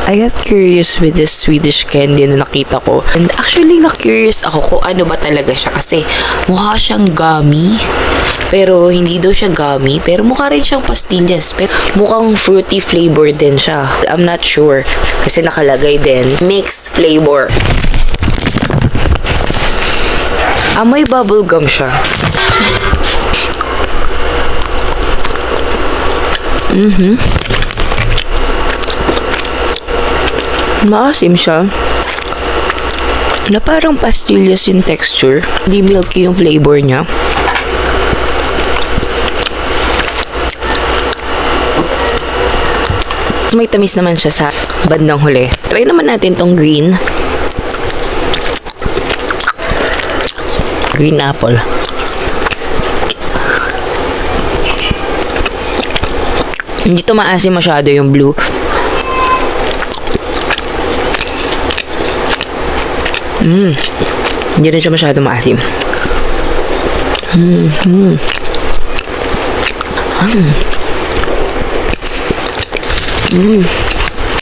I got curious with this Swedish candy na nakita ko. And actually, na-curious ako kung ano ba talaga siya. Kasi mukha siyang gummy. Pero hindi daw siya gummy. Pero mukha rin siyang pastillas. Pero mukhang fruity flavor din siya. I'm not sure. Kasi nakalagay din. Mixed flavor. Amoy bubblegum siya. Maasim siya. Na parang pastillas yung texture. Hindi milky yung flavor niya. May tamis naman siya sa bandang huli. Try naman natin tong green. Green apple. Hindi to maasim masyado yung blue. Hindi rin siya masyado maasim.